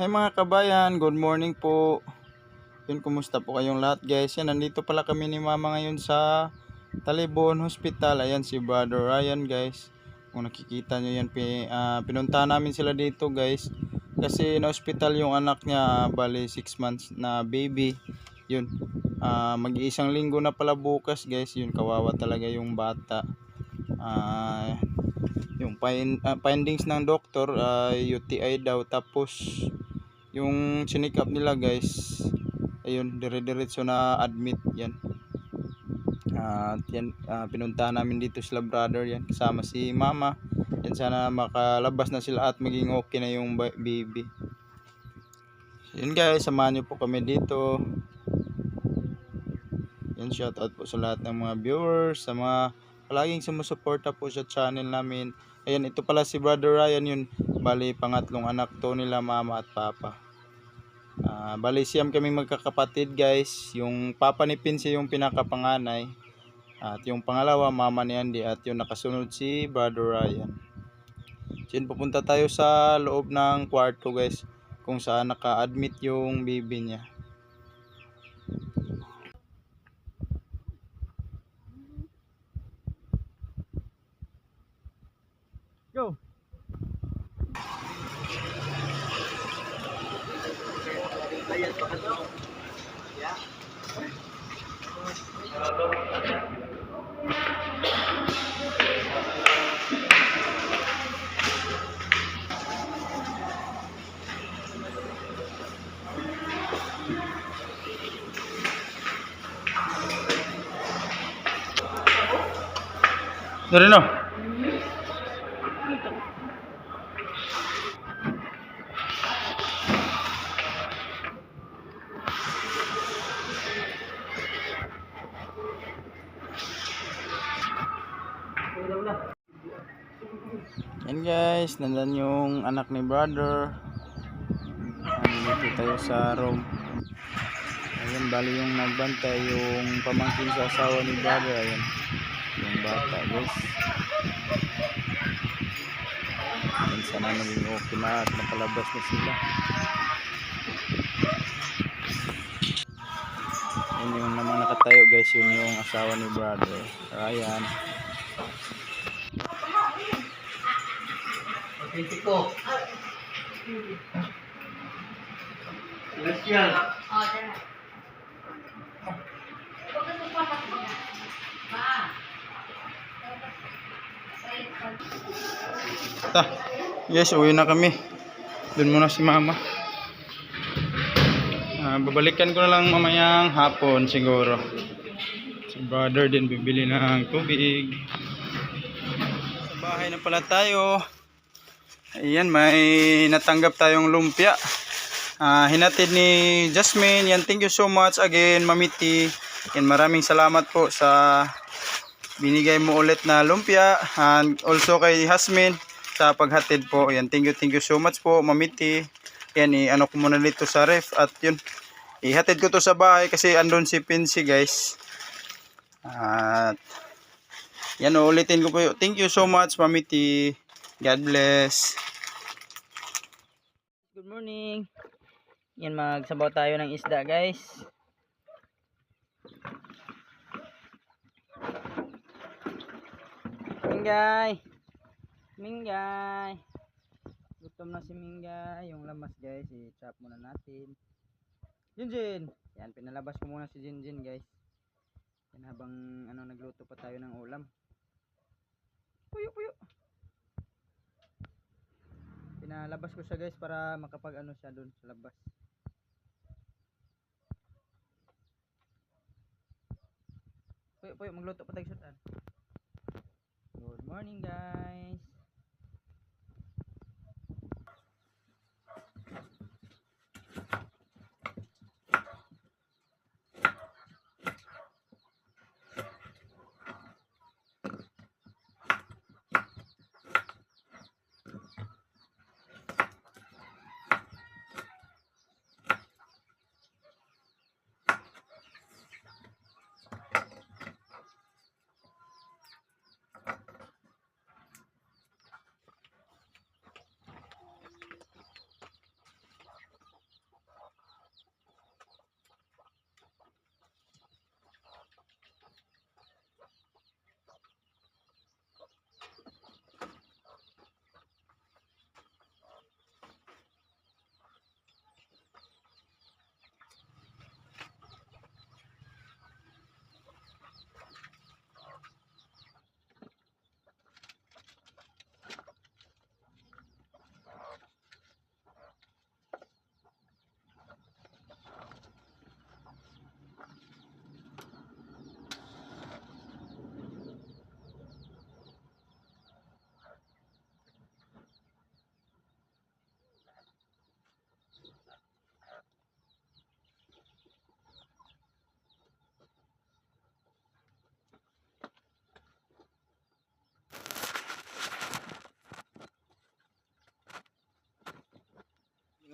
Hi mga kabayan, good morning po. Yun, kumusta po kayong lahat guys? Yan, nandito pala kami ni mama ngayon sa Talibon Hospital. Ayan si Brother Ryan guys. Kung nakikita nyo yan, pinunta namin sila dito guys. Kasi na-hospital yung anak niya, bali 6 months na baby. Yun, mag-iisang linggo na pala bukas guys. Yun, kawawa talaga yung bata. Yung findings ng doktor ay UTI daw, tapos yung check up nila guys, ayun, dire-diretso na admit yan. At yan, pinuntahan namin dito sila brother, yan kasama si mama. Yan, sana makalabas na sila at maging okay na yung baby. Yun guys, samahan nyo po kami dito. Yan, shout out po sa lahat ng mga viewers, sa mga palaging sumusuporta po sa channel namin. Ayan, ito pala si Brother Ryan, yun, bali pangatlong anak to nila mama at papa. Bali siyam kaming magkakapatid guys. Yung papa ni Pinsi yung pinakapanganay, at yung pangalawa mama ni Andy, at yung nakasunod si Brother Ryan. So yun, pupunta tayo sa loob ng kwarto guys, kung saan naka-admit yung baby niya. Go! Dari no? Yan guys, nandan yung anak ni brother. Nandito tayo sa room. Ayan, bali yung nagbantay yung pamangkin sa asawa ni brother. Ayan, yung bata guys. Ayan, sana maging okay na at makalabas na sila. Ayan yung namang nakatayo guys, yun yung asawa ni brother Ryan. Kritico. Celestial. Yes, uwi na kami. Doon muna si mama. Babalikan ko na lang mamayang hapon siguro. Si brother din bibili ng tubig. Sa bahay na pala tayo. Ayan, may natanggap tayong lumpia. Hinatid ni Jasmine. Yan, thank you so much again, Mamiti. Yan, maraming salamat po sa binigay mo ulit na lumpia. And also kay Jasmine sa paghatid po. Yan, thank you so much po, Mamiti. Yan, ano ko muna dito sa ref. At yun, ihatid ko to sa bahay kasi andun si Pinsi guys. At yan, ulitin ko po. Thank you so much, Mamiti. God bless. Good morning. Yan, magsabaw tayo ng isda, guys. Mingay. Mingay. Gutom na si Mingay. Yung lamas, guys, i-chop muna natin. Jinjin. Yan, pinalabas ko muna si Jinjin, guys. Yan, habang nagluto pa tayo ng ulam. Puyo. Pinalabas ko siya guys para makapag siya doon sa labas. Puyo, magluto pa tayo sutan. Good morning guys.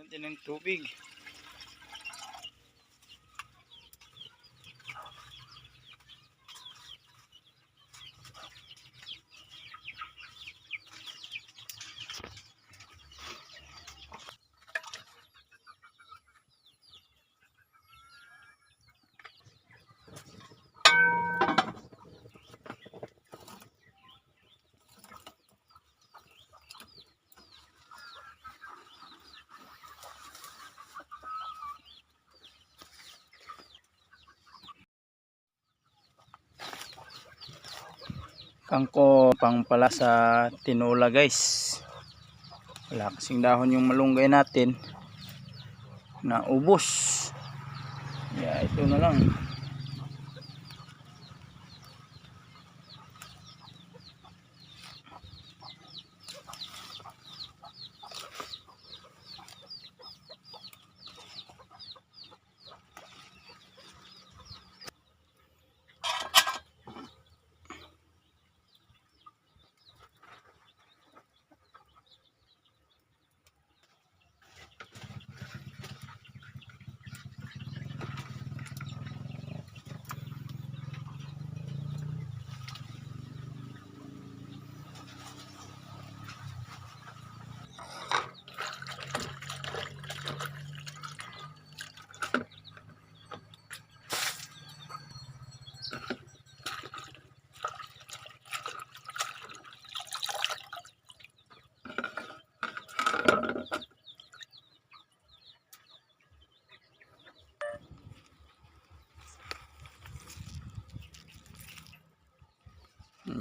din ng tubig. Kangko pang pala sa tinola guys. Wala kasing dahon yung malunggay natin. Naubos. Yeah, ito na lang.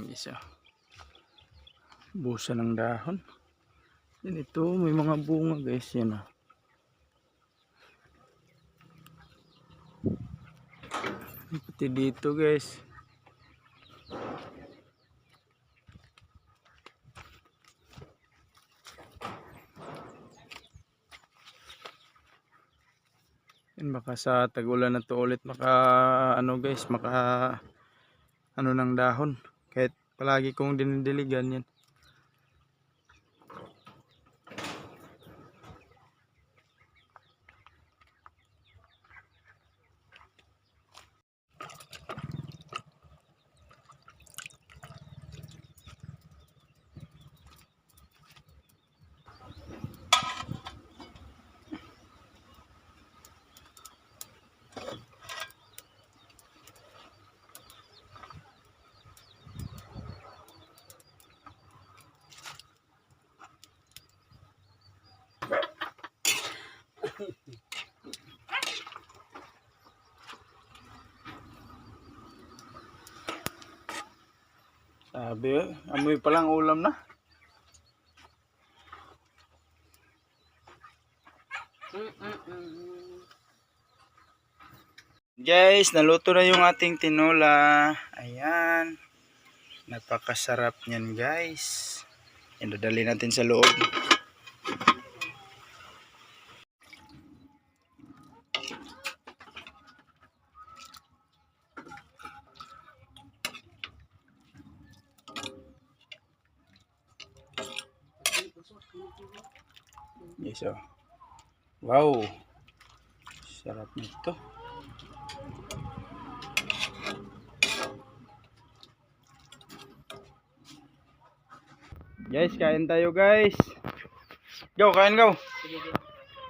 Isa. Busa ng dahon. Yan ito, may mga bunga guys, yan ah. Pati dito guys. Yan baka sa tag-ulan na to ulit maka ano guys, maka ano ng dahon. Kahit palagi kong dinidiligan yan. Sabi, amoy palang ulam na. Guys, naluto na yung ating tinola. Ayan. Napakasarap niyan guys. Yan, dadali natin sa loob. Yes, oh. Wow. Sarap nito. Guys, kain tayo guys. Go, kain go.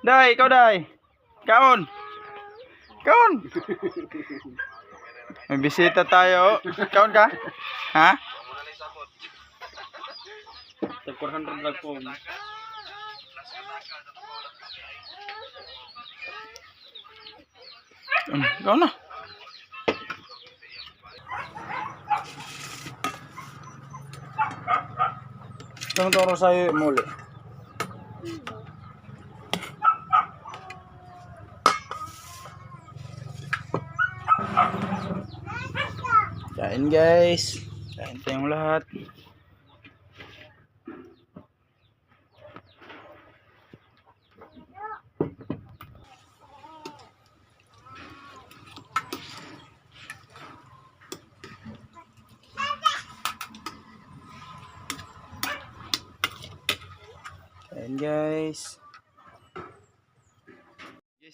Dai, ikaw dai. Kaon. Kaon. May bisita tayo. Kaon ka? Ha? Sa 400 lang po. Kaon na. Itong toro sa'yo muli. Kain guys. Kain tayong lahat. Kain guys.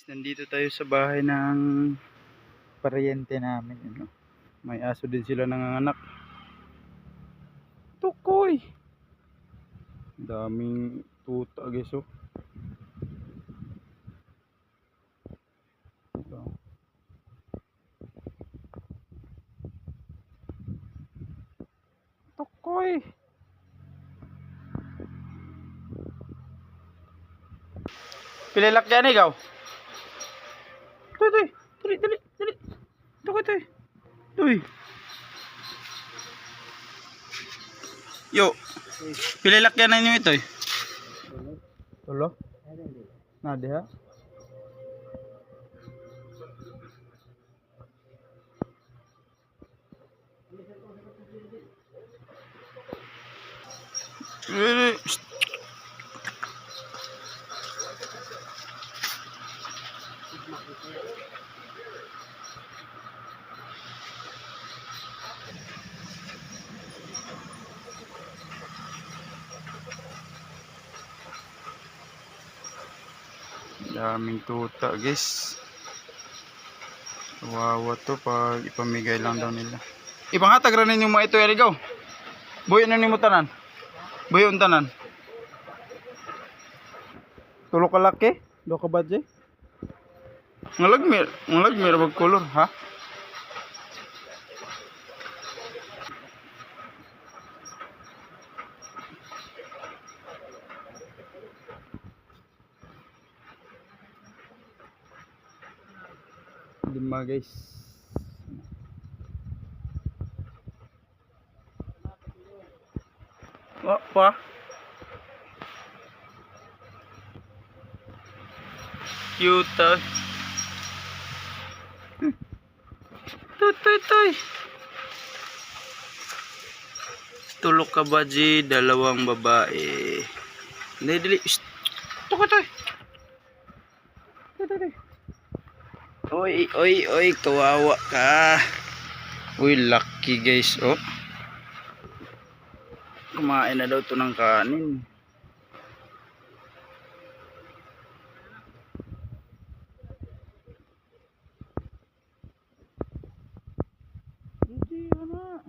Nandito tayo sa bahay ng paryente namin. Ano? May aso din sila nanganganak. Tukoy! Daming tuta guys oh. Ito. Tukoy! Pililak yan ikaw. Tuy. Dali. Tuy. Tuy. Yo. Pililak yan ninyo ito eh. Tulo? Nadi ha? Shh. Daming tuta guys. Wawa to pag ipamigay lang daw nila. Ipanghatag rin ninyo mga ito erigaw. Buyo na nimo tanan. Buyo ang tanan. Tulo ka laki? Do ka badje? Ngalagmir bag color ha? Lima guys. Oh, pa. Cute. Tuy. Tulok ka ba G? Dalawang babae. Dili. Tuy. Oy, kawawa ka. Uy, lucky guys, oh. Kumain na daw to ng kanin. Hindi na.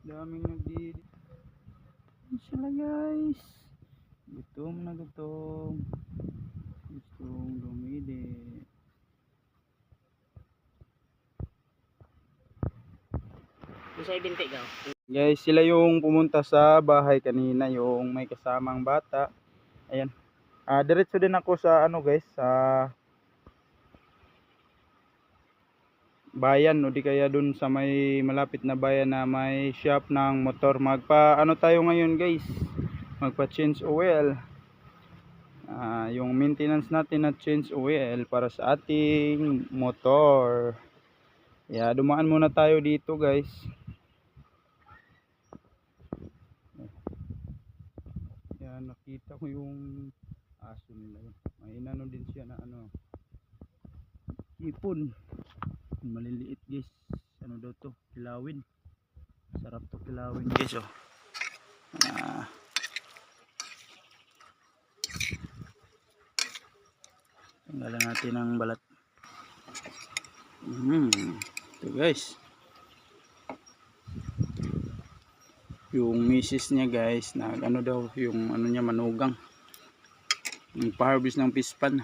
Daming nagdidi. Sila guys. Gutom na gutom. Gustong dumidi. Guys, sila yung pumunta sa bahay kanina, yung may kasamang bata. Ayan. Diretso din ako sa ano guys, sa bayan o di kaya dun sa may malapit na bayan na may shop ng motor. Magpa ano tayo ngayon guys? Magpa change oil. Yung maintenance natin na change oil para sa ating motor. Kaya dumaan muna tayo dito guys. Nakita ko yung aso nila yun. May inano din siya na ano, ipon, maliliit guys. Ano daw to, kilawin. Sarap to kilawin guys oh. Tanggalan natin ang balat. Ito guys, yung misis niya guys, ano daw yung ano niya, manugang, yung pa-harvest ng pispan,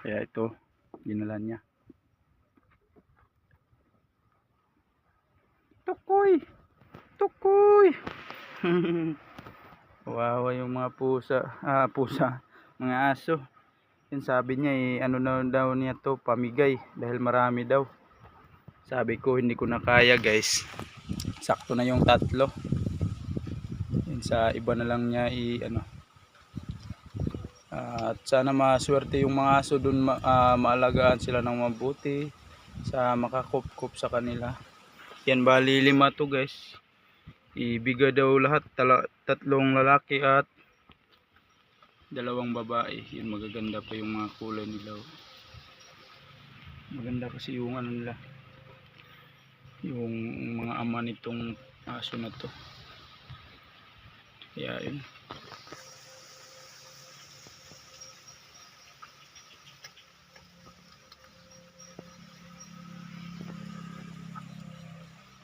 kaya ito dinala niya. Tukoy wawa yung mga pusa, mga aso. Yan sabi niya ano daw niya to, pamigay dahil marami daw. Sabi ko hindi ko na kaya guys, sakto na yung tatlo. Yan, sa iba na lang niya ano. At sana maswerte yung mga aso dun, maalagaan sila ng mabuti sa makakup-kup sa kanila. Yan, bali 5 to guys. Ibiga daw lahat, tatlong lalaki at 2 babae. Yan, magaganda pa yung mga kulay nila. Maganda kasi yung ano nila, yung mga ama nitong aso na to. Kaya yun.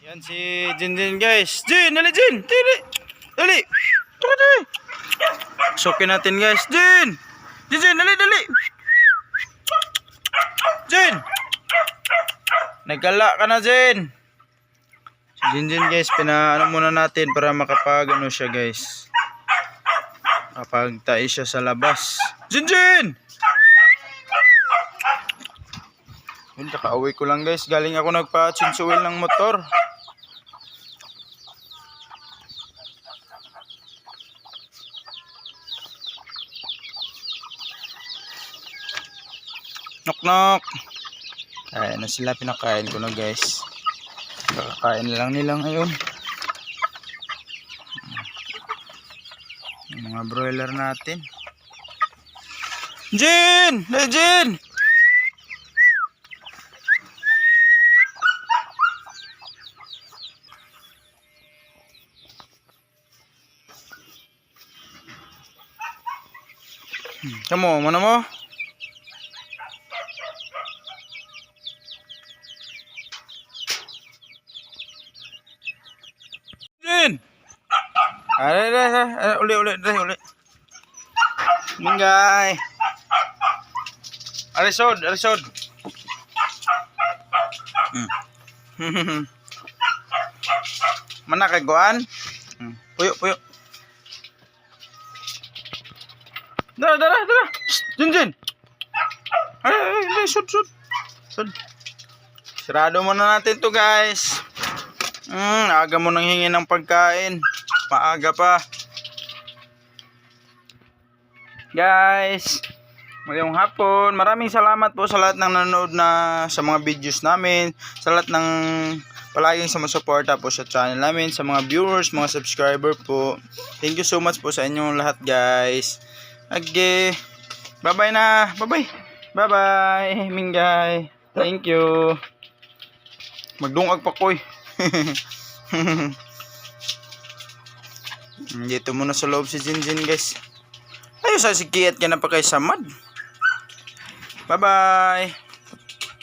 Yan si Jinjin guys. Jin, dali Jin. Dali. Dali. Tara dali. Sukin natin guys. Jin. Jin, dali dali. Jin. Nagkala ka na Jin. Si Jinjin guys, pinaano muna natin para makapag ano siya guys. Kapag tayo siya sa labas. Jinjin. Yun, kakauwi ko lang guys. Galing ako nagpa-change oil ng motor. Knock knock. Kaya na sila, pinakain ko na guys. Kakakain lang nila ngayon. Yung mga broiler natin. Jin! Hey Jin! Kamu, mana mo? Jin! Uli. Minggay. Arisod. Mana kay Guan? Puyo. Dara. Jin. Ay, shoot. Sirado muna natin to guys. Aga mo nang hingi ng pagkain. Maaga pa. Guys, magandang hapon. Maraming salamat po sa lahat ng nanonood na sa mga videos namin. Sa lahat ng palaging sumusuporta po sa channel namin. Sa mga viewers, mga subscriber po. Thank you so much po sa inyong lahat guys. Okay. Bye-bye na. Bye-bye. Minggay. Thank you. Magdungag pa koy. Dito muna sa loob si Jinjin guys. Ayos sa sikiat ka na pa kay Samad. Bye-bye.